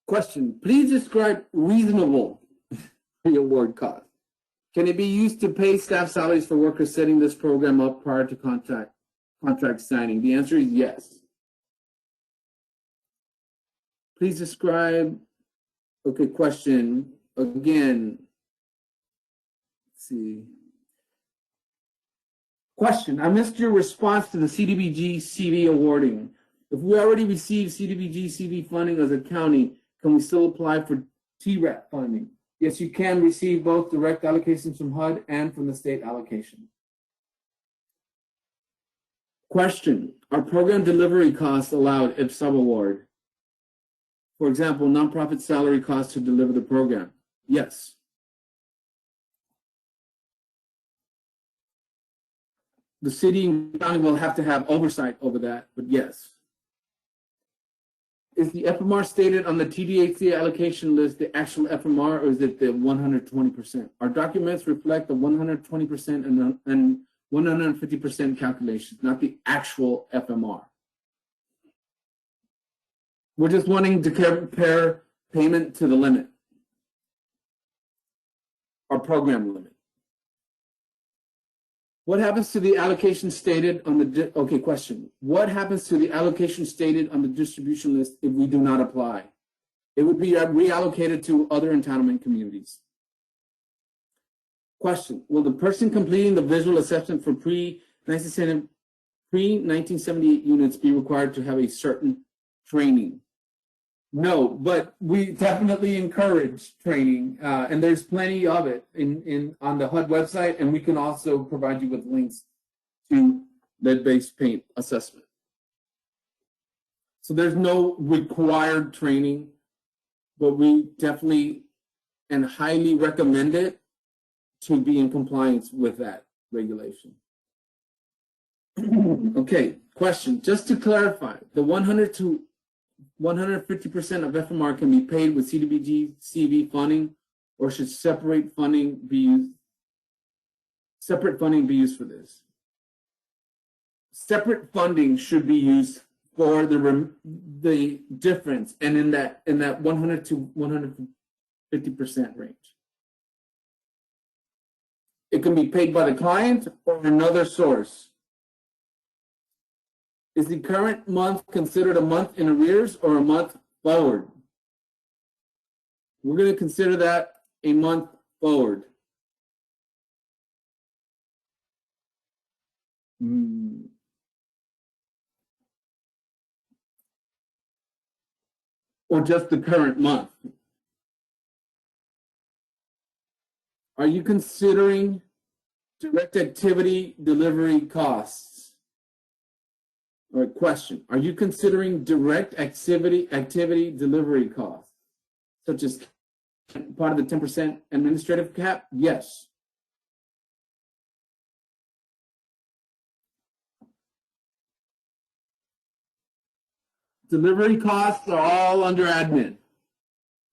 Question, please describe reasonable pre-award cost. Can it be used to pay staff salaries for workers setting this program up prior to contract signing? The answer is yes. Please describe, okay, question. again, let's see. Question, I missed your response to the CDBG-CV awarding. If we already received CDBG-CV funding as a county, can we still apply for TERAP funding? Yes, you can receive both direct allocations from HUD and from the state allocation. Question, are program delivery costs allowed if sub-award? For example, nonprofit salary costs to deliver the program? Yes. The city and county will have to have oversight over that, but yes. Is the FMR stated on the TDHCA allocation list the actual FMR, or is it the 120%? Our documents reflect the 120% and 150% calculations, not the actual FMR. We're just wanting to compare payment to the limit, our program limit. What happens to the allocation stated on the, okay, question. What happens to the allocation stated on the distribution list if we do not apply? It would be reallocated to other entitlement communities. Question, will the person completing the visual assessment for pre-1978 units be required to have a certain training? No, but we definitely encourage training, and there's plenty of it on the HUD website, and we can also provide you with links to lead-based paint assessment. So there's no required training, but we definitely and highly recommend it to be in compliance with that regulation. Okay, question, just to clarify, the 100 to 150% of FMR can be paid with CDBG-CV funding, or should separate funding be used for this? Separate funding should be used for the difference, and in that 100 to 150% range. It can be paid by the client or another source. Is the current month considered a month in arrears or a month forward? We're going to consider that a month forward. Or just the current month. Are you considering direct activity delivery costs? Or question, are you considering direct activity delivery costs, such as part of the 10% administrative cap? Yes. Delivery costs are all under admin.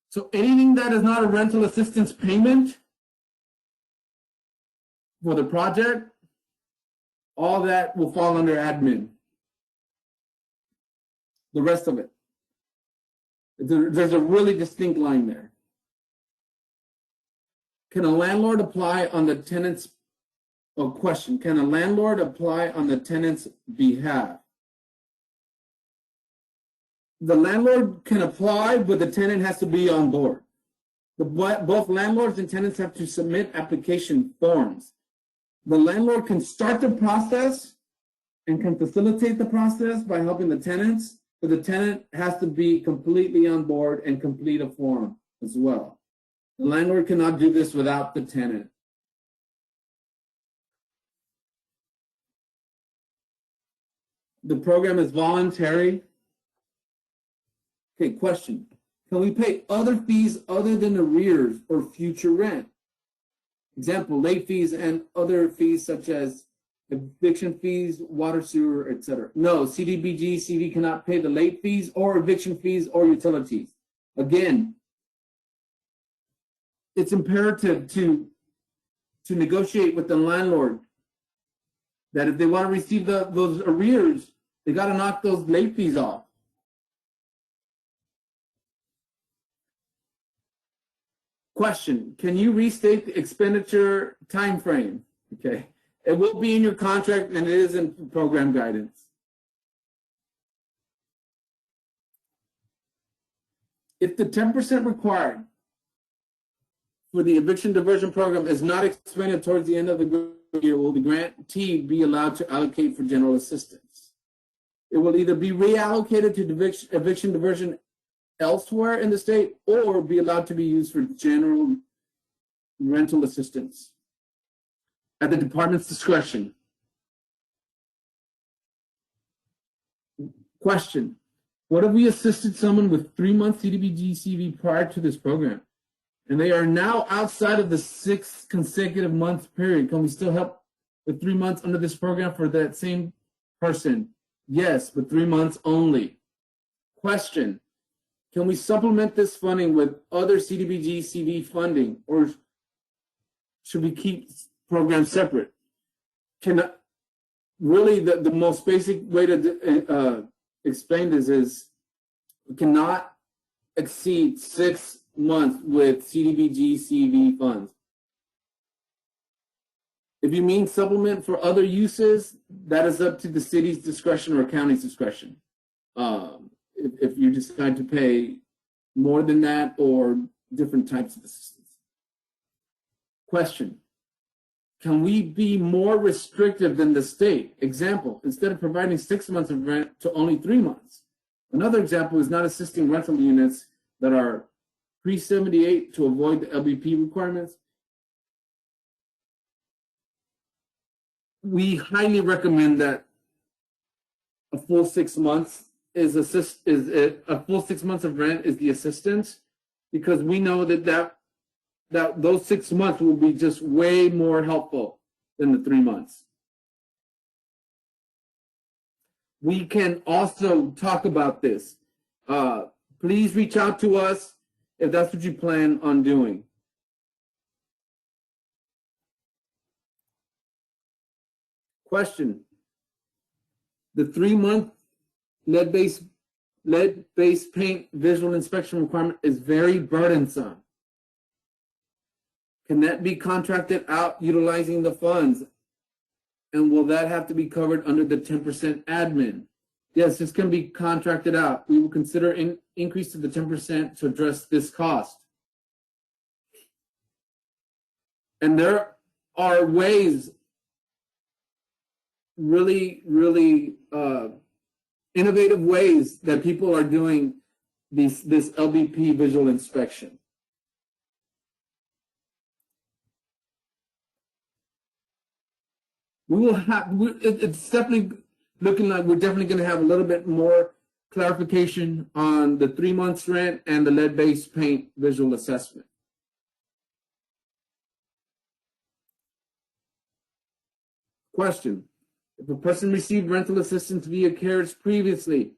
So anything that is not a rental assistance payment for the project, all that will fall under admin. The rest of it. There's a really distinct line there. Can a landlord apply on the tenant's, question, can a landlord apply on the tenant's behalf? The landlord can apply, but the tenant has to be on board. Both landlords and tenants have to submit application forms. The landlord can start the process and can facilitate the process by helping the tenants, but the tenant has to be completely on board and complete a form as well. The landlord cannot do this without the tenant. The program is voluntary. Okay, question. Can we pay other fees other than arrears or future rent? Example, late fees and other fees such as eviction fees, water, sewer, etc. No, CDBG-CV cannot pay the late fees or eviction fees or utilities. Again, it's imperative to negotiate with the landlord that if they want to receive those arrears, they got to knock those late fees off. Question, can you restate the expenditure time frame? Okay. It will be in your contract and it is in program guidance. If the 10% required for the eviction diversion program is not expended towards the end of the year, will the grantee be allowed to allocate for general assistance? It will either be reallocated to eviction diversion elsewhere in the state or be allowed to be used for general rental assistance at the department's discretion. Question: what if we assisted someone with 3 months CDBG-CV prior to this program, and they are now outside of the 6 consecutive months period? Can we still help with 3 months under this program for that same person? Yes, but 3 months only. Question: can we supplement this funding with other CDBG-CV funding, or should we keep programs separate? Really, the most basic way to explain this is we cannot exceed 6 months with CDBG-CV funds. If you mean supplement for other uses, that is up to the city's discretion or county's discretion. If you decide to pay more than that or different types of assistance. Question: can we be more restrictive than the state? Example, instead of providing 6 months of rent to only 3 months. Another example is not assisting rental units that are pre-78 to avoid the LBP requirements. We highly recommend that a full 6 months a full 6 months of rent is the assistance, because we know that those 6 months will be just way more helpful than the 3 months. We can also talk about this. Please reach out to us if that's what you plan on doing. Question: the 3-month lead-based paint visual inspection requirement is very burdensome. Can that be contracted out utilizing the funds? And will that have to be covered under the 10% admin? Yes, this can be contracted out. We will consider increase to the 10% to address this cost. And there are ways, really innovative ways that people are doing this LBP visual inspection. We will have, it's definitely looking like we're definitely going to have a little bit more clarification on the 3 months rent and the lead-based paint visual assessment. Question: if a person received rental assistance via CARES previously,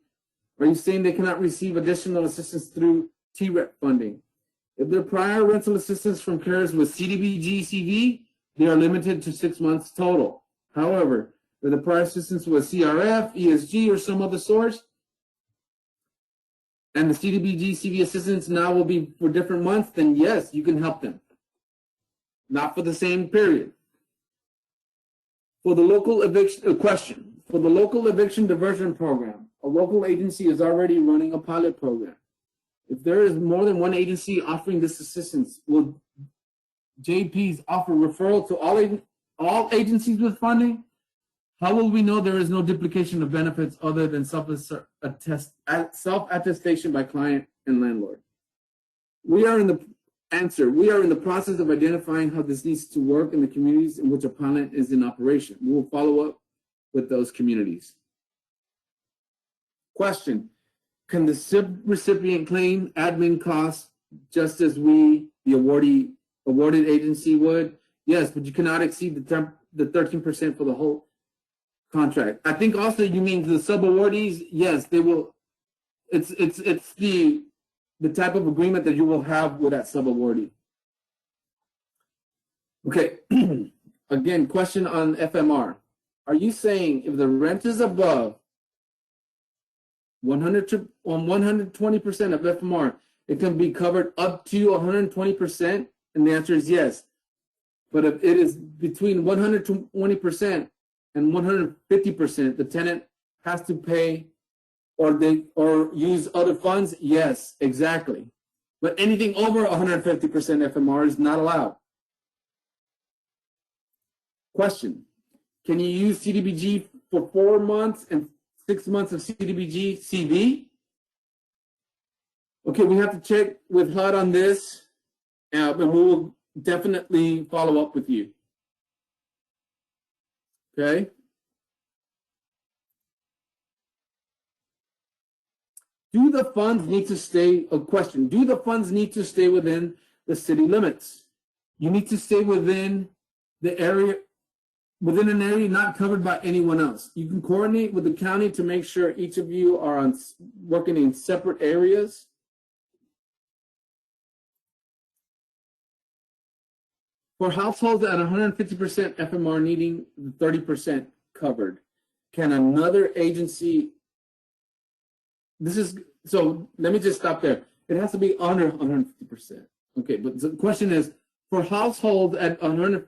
are you saying they cannot receive additional assistance through TERAP funding? If their prior rental assistance from CARES was CDBG-CV, they are limited to 6 months total. However, if the prior assistance was CRF, ESG, or some other source, and the CDBG-CV assistance now will be for different months, then yes, you can help them. Not for the same period. For the local eviction question, for the local eviction diversion program, a local agency is already running a pilot program. If there is more than one agency offering this assistance, will JPs offer referral to all agencies with funding? How will we know there is no duplication of benefits other than self-attestation by client and landlord? We are in the process of identifying how this needs to work in the communities in which a pilot is in operation. We will follow up with those communities. Question: can the subrecipient claim admin costs just as we, the awarded agency, would? Yes, but you cannot exceed the 13% for the whole contract. I think also you mean the subawardees. Yes, they will. It's the type of agreement that you will have with that subawardee. Okay. Again, question on FMR. Are you saying if the rent is above 120% of FMR, it can be covered up to 120%? And the answer is yes. But if it is between 120% and 150%, the tenant has to pay or use other funds? Yes, exactly. But anything over 150% FMR is not allowed. Question, can you use CDBG for 4 months and 6 months of CDBG-CV? Okay, we have to check with HUD on this, and we will definitely follow up with you. Okay? Do the funds need to stay, a question, do the funds need to stay within the city limits? You need to stay within the area, within an area not covered by anyone else. You can coordinate with the county to make sure each of you are working in separate areas. For households at 150% FMR needing 30% covered, can another agency, so let me just stop there. It has to be under 150%. Okay, but the question is, for households at 100,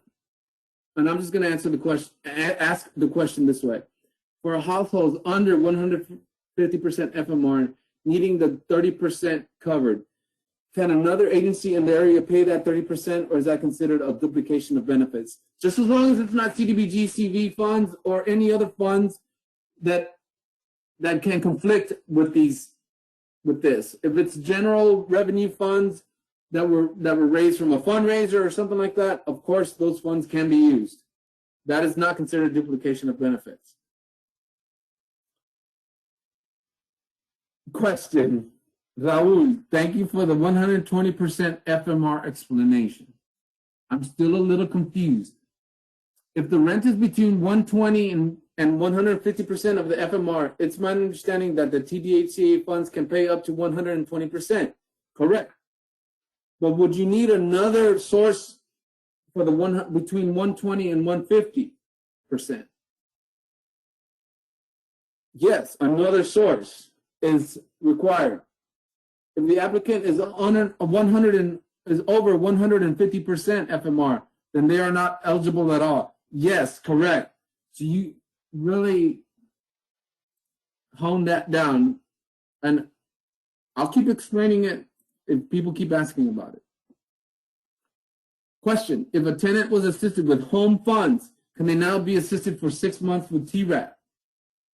and I'm just going to answer the question, ask the question this way. For households under 150% FMR needing the 30% covered, can another agency in the area pay that 30%, or is that considered a duplication of benefits? Just as long as it's not CDBG-CV funds or any other funds that can conflict with this. If it's general revenue funds that were raised from a fundraiser or something like that, of course those funds can be used. That is not considered duplication of benefits. Question. Raul, thank you for the 120% FMR explanation. I'm still a little confused. If the rent is between 120 and 150% of the FMR, it's my understanding that the TDHCA funds can pay up to 120%. Correct. But would you need another source for the between 120 and 150%? Yes, another source is required. If the applicant is over 150% FMR, then they are not eligible at all. Yes, correct. So you really hone that down, and I'll keep explaining it if people keep asking about it. Question, if a tenant was assisted with home funds, can they now be assisted for 6 months with TERAP?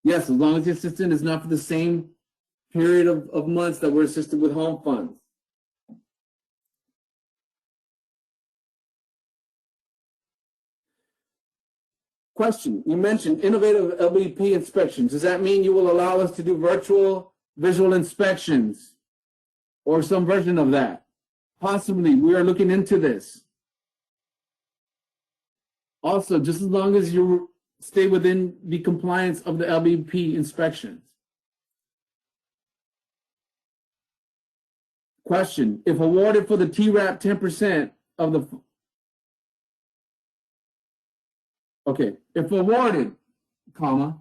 Yes, as long as the assistant is not for the same period of months that we're assisted with home funds. Question, you mentioned innovative LBP inspections. Does that mean you will allow us to do virtual visual inspections or some version of that? Possibly, we are looking into this. Also, just as long as you stay within the compliance of the LBP inspections. Question, if awarded for the TERAP 10% of the, okay, if awarded, comma,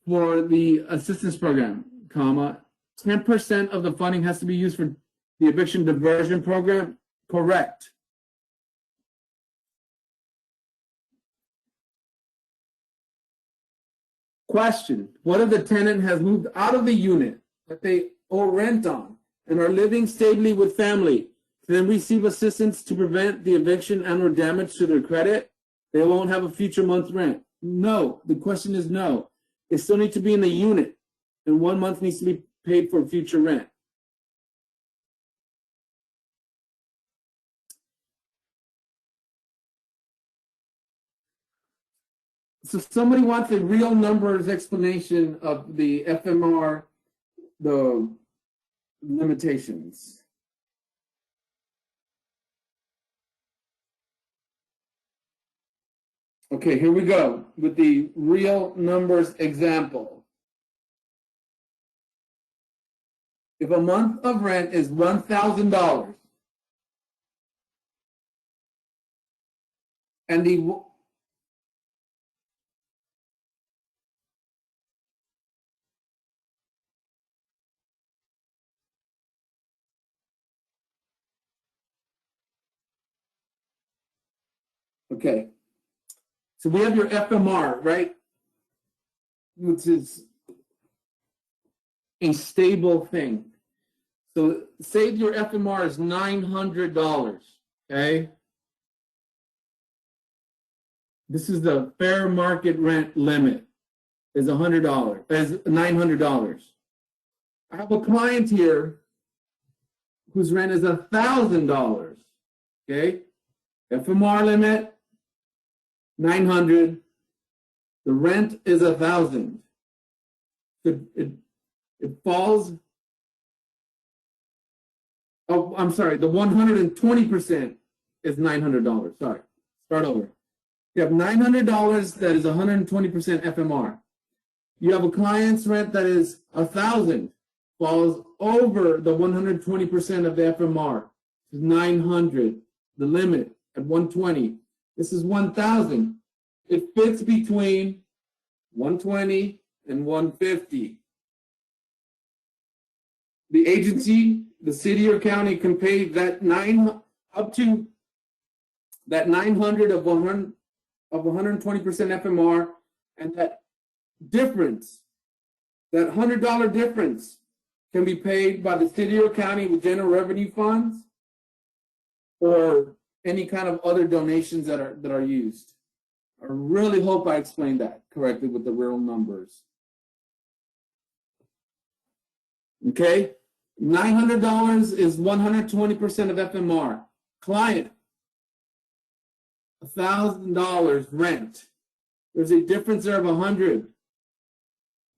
for the assistance program, comma, 10% of the funding has to be used for the eviction diversion program, correct. Question, what if the tenant has moved out of the unit that they owe rent on and are living stably with family, then receive assistance to prevent the eviction and or damage to their credit? They won't have a future month's rent. No, the question is no. They still need to be in the unit, and 1 month needs to be paid for future rent. So somebody wants a real numbers explanation of the FMR, the limitations. Okay, here we go with the real numbers example. If a month of rent is $1,000 and the okay, so we have your FMR, right? Which is a stable thing. So say your FMR is $900, okay? This is the fair market rent limit, is $100, is $900. I have a client here whose rent is $1,000, okay? FMR limit, 900. The rent is 1,000. It falls. Oh, I'm sorry. The 120% is $900. Sorry. Start over. You have $900 that is 120% FMR. You have a client's rent that is 1,000, falls over the 120% of the FMR. It's 900. The limit at 120. This is 1,000. It fits between 120 and 150. The agency, the city or county, can pay that up to that 900 of 120% FMR, and that difference, that $100 difference, can be paid by the city or county with general revenue funds or any kind of other donations that are used. I really hope I explained that correctly with the real numbers. Okay, $900 is 120% of FMR. Client, $1,000 rent. There's a difference there of 100.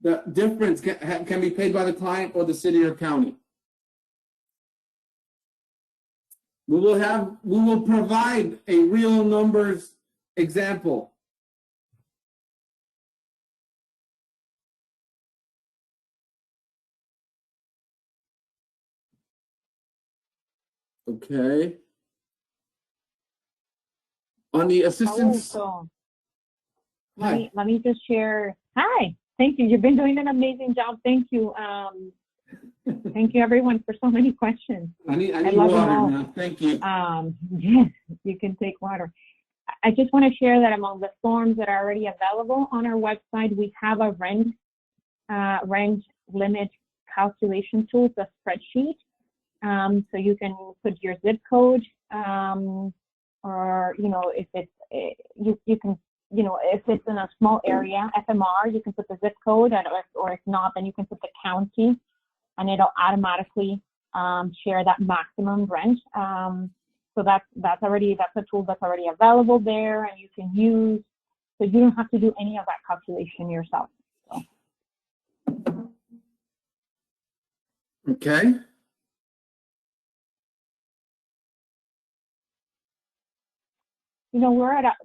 That difference can be paid by the client or the city or county. We will provide a real numbers example. Okay. On the assistance. So let me just share. Hi, thank you. You've been doing an amazing job. Thank you. Thank you, everyone, for so many questions. I need water now. Thank you. Yes, you can take water. I just want to share that among the forms that are already available on our website, we have a rent limit calculation tool, the spreadsheet. So you can put your zip code, or if it's you can if it's in a small area FMR, you can put the zip code, or if not, then you can put the county, and it'll automatically share that maximum rent. So that's a tool that's already available there, and you can use. So you don't have to do any of that calculation yourself. So. Okay. We're at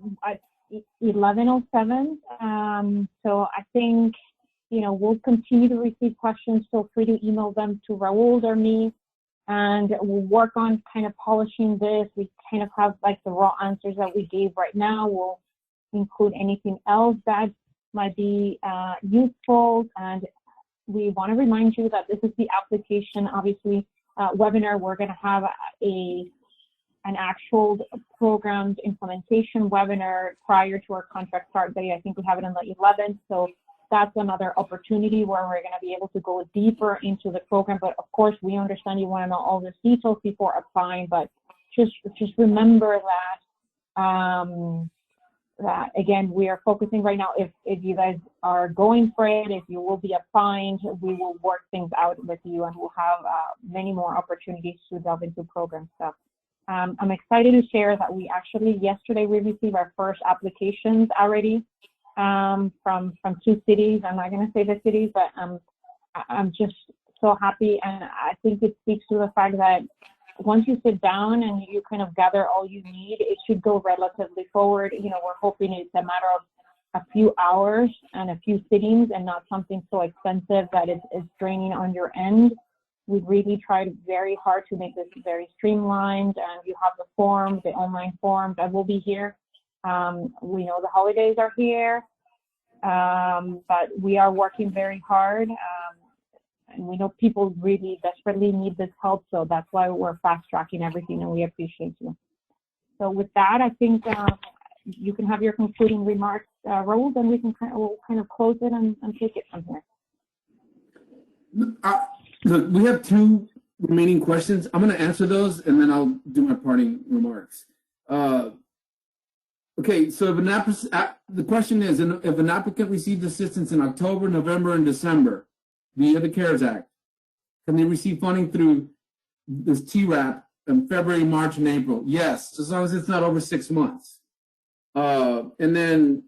11:07. So I think, we'll continue to receive questions. Feel free to email them to Raul or me, and we'll work on kind of polishing this. We kind of have like the raw answers that we gave right now. We'll include anything else that might be useful. And we want to remind you that this is the application, obviously, webinar. We're going to have an actual programmed implementation webinar prior to our contract start date. I think we have it on the 11th. So that's another opportunity where we're going to be able to go deeper into the program. But of course, we understand you want to know all the details before applying, but just remember that again, we are focusing right now. If you guys are going for it, if you will be applying, we will work things out with you, and we'll have many more opportunities to delve into program stuff. I'm excited to share that yesterday we received our first applications already from 2 cities. I'm not going to say the cities, but I'm just so happy, and I think it speaks to the fact that once you sit down and you kind of gather all you need, it should go relatively forward. We're hoping it's a matter of a few hours and a few sittings, and not something so expensive that it's draining on your end. We've really tried very hard to make this very streamlined, and you have the forms, the online forms. I will be here. We know the holidays are here, but we are working very hard, and we know people really desperately need this help, so that's why we're fast-tracking everything, and we appreciate you. So with that, I think you can have your concluding remarks, Raul, and we'll kind of close it and take it from here. Look, we have 2 remaining questions. I'm going to answer those, and then I'll do my parting remarks. Okay, so if the question is, if an applicant received assistance in October, November, and December via the CARES Act, can they receive funding through this TERAP in February, March, and April? Yes, as long as it's not over 6 months. And then,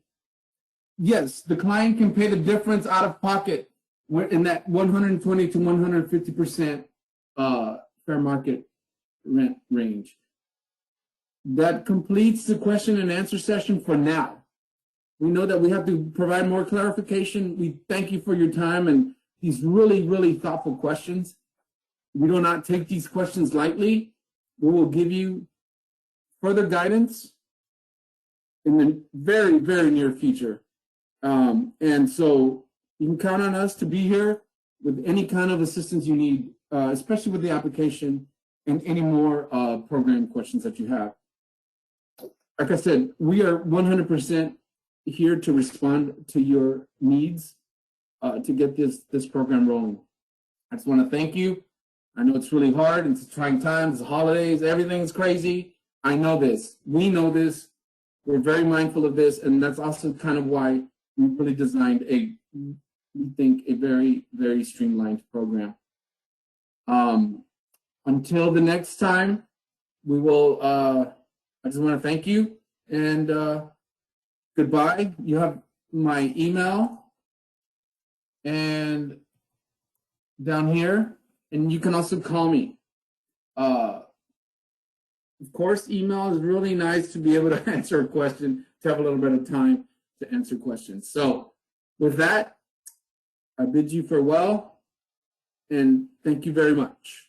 yes, the client can pay the difference out of pocket in that 120 to 150% fair market rent range. That completes the question and answer session for now. We know that we have to provide more clarification. We thank you for your time and these really, really thoughtful questions. We do not take these questions lightly. We will give you further guidance in the very, very near future. And so you can count on us to be here with any kind of assistance you need, especially with the application and any more program questions that you have. Like I said, we are 100% here to respond to your needs to get this program rolling. I just want to thank you. I know it's really hard. It's trying times, the holidays, everything's crazy. I know this. We know this. We're very mindful of this, and that's also kind of why we really designed we think, a very, very streamlined program. Until the next time, we will, I just want to thank you, and goodbye. You have my email and down here, and you can also call me. Of course, email is really nice to be able to answer a question, to have a little bit of time to answer questions. So with that, I bid you farewell, and thank you very much.